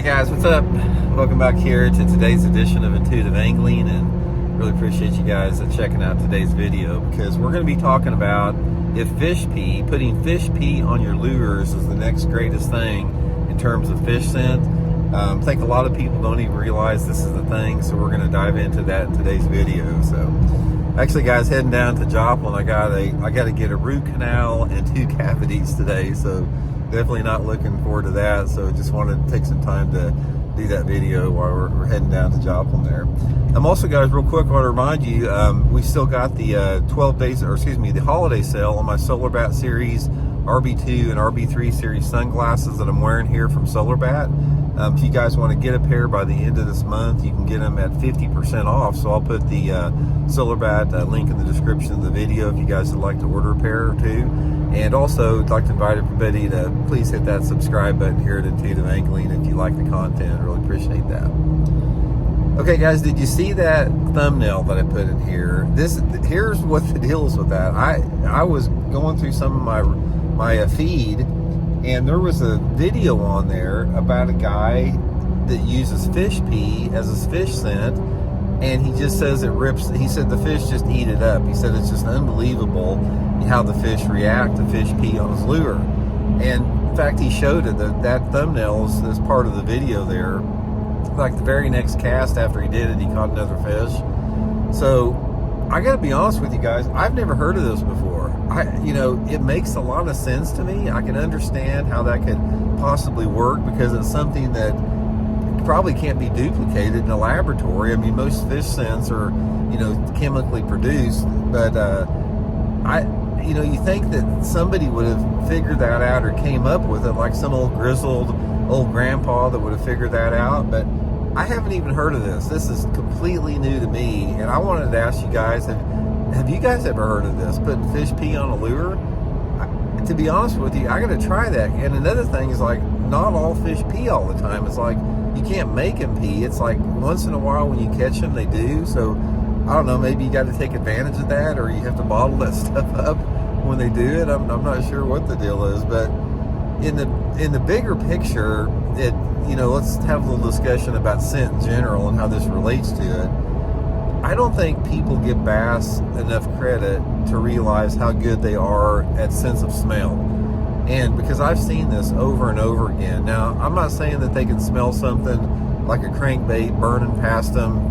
Hey guys, what's up? Welcome back here to today's edition of Intuitive Angling, and really appreciate you guys checking out today's video, because we're going to be talking about if fish pee, putting fish pee on your lures is the next greatest thing in terms of fish scent. I think a lot of people don't even realize this is the thing, so we're going to dive into that in today's video. So actually guys, heading down to Joplin, I got to get a root canal and 2 cavities today, so definitely not looking forward to that. So just wanted to take some time to do that video while we're heading down to Joplin there. Also guys, real quick, I want to remind you, we still got the 12 days, or excuse me, the holiday sale on my Solar Bat series RB2 and RB3 series sunglasses that I'm wearing here from Solar Bat. If you guys want to get a pair by the end of this month, you can get them at 50% off. So I'll put the Solar Bat link in the description of the video if you guys would like to order a pair or two. And also, I'd like to invite everybody to please hit that subscribe button here at Intuitive Angling if you like the content. I really appreciate that. Okay guys, did you see that thumbnail that I put in here? Here's what the deal is with that. I was going through some of my feed, and there was a video on there about a guy that uses fish pee as his fish scent, and he just says it rips. He said the fish just eat it up. He said it's just unbelievable how the fish react to fish pee on his lure. And in fact, he showed it, that thumbnail is part of the video there. Like the very next cast after he did it, he caught another fish. So I gotta be honest with you guys, I've never heard of this before. It makes a lot of sense to me. I can understand how that could possibly work, because it's something that probably can't be duplicated in a laboratory. I mean, most fish scents are, chemically produced, but you think that somebody would have figured that out or came up with it, like some old grizzled old grandpa that would have figured that out. But I haven't even heard of this. This is completely new to me, and I wanted to ask you guys, have you guys ever heard of this, putting fish pee on a lure? To be honest with you, I got to try that. And another thing is, like, not all fish pee all the time. It's like you can't make them pee. It's like once in a while when you catch them, they do. So I don't know, maybe you got to take advantage of that, or you have to bottle that stuff up when they do it. I'm not sure what the deal is, but in the bigger picture, let's have a little discussion about scent in general and how this relates to it. I don't think people give bass enough credit to realize how good they are at sense of smell. And because I've seen this over and over again. Now, I'm not saying that they can smell something like a crankbait burning past them,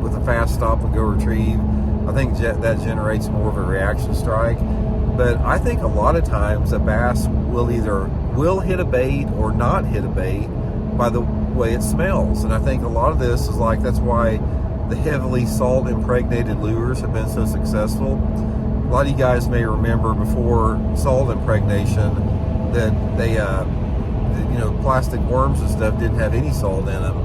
with a fast stop and go retrieve. I think that generates more of a reaction strike. But I think a lot of times a bass will hit a bait or not hit a bait by the way it smells. And I think a lot of this is like, that's why the heavily salt impregnated lures have been so successful. A lot of you guys may remember before salt impregnation that they, plastic worms and stuff didn't have any salt in them.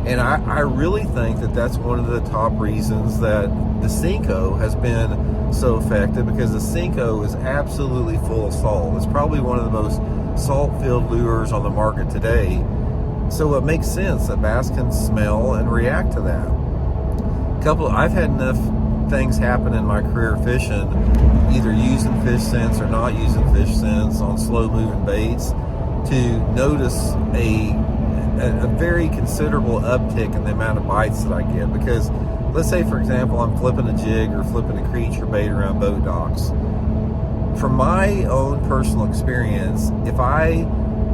And I really think that that's one of the top reasons that the Senko has been so effective, because the Senko is absolutely full of salt. It's probably one of the most salt-filled lures on the market today. So it makes sense that bass can smell and react to that. I've had enough things happen in my career fishing, either using fish scents or not using fish scents on slow-moving baits, to notice a very considerable uptick in the amount of bites that I get. Because let's say, for example, I'm flipping a jig or flipping a creature bait around boat docks. From my own personal experience,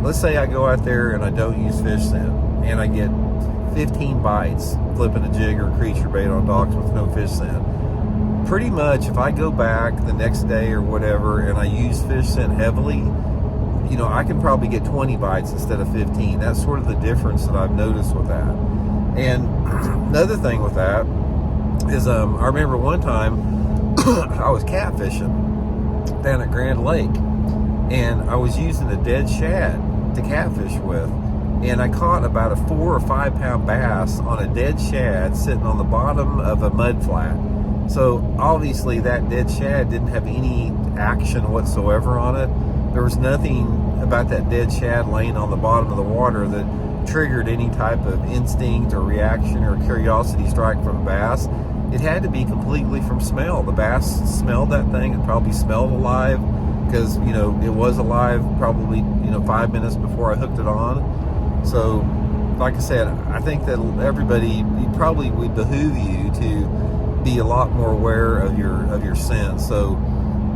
let's say I go out there and I don't use fish scent, and I get 15 bites flipping a jig or a creature bait on docks with no fish scent. Pretty much, if I go back the next day or whatever and I use fish scent heavily, I can probably get 20 bites instead of 15. That's sort of the difference that I've noticed with that. And another thing with that is, I remember one time I was catfishing down at Grand Lake, and I was using a dead shad to catfish with, and I caught about a 4 or 5 pound bass on a dead shad sitting on the bottom of a mud flat. So obviously that dead shad didn't have any action whatsoever on it. There was nothing about that dead shad laying on the bottom of the water that triggered any type of instinct or reaction or curiosity strike from a bass. It had to be completely from smell. The bass smelled that thing. It probably smelled alive, because it was alive probably 5 minutes before I hooked it on. So like I said, I think that everybody, you probably would behoove you to be a lot more aware of your scent. So,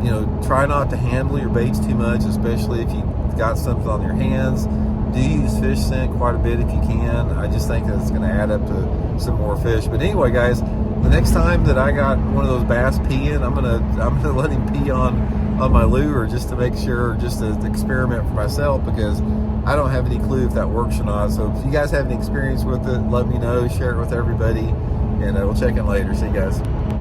you know, try not to handle your baits too much, especially if you've got something on your hands. Do use fish scent quite a bit if you can. I just think that it's going to add up to some more fish. But anyway, guys, the next time that I got one of those bass peeing, I'm gonna let him pee on my lure just to make sure, just to experiment for myself, because I don't have any clue if that works or not. So if you guys have any experience with it, let me know, share it with everybody, and we'll check in later. See you guys.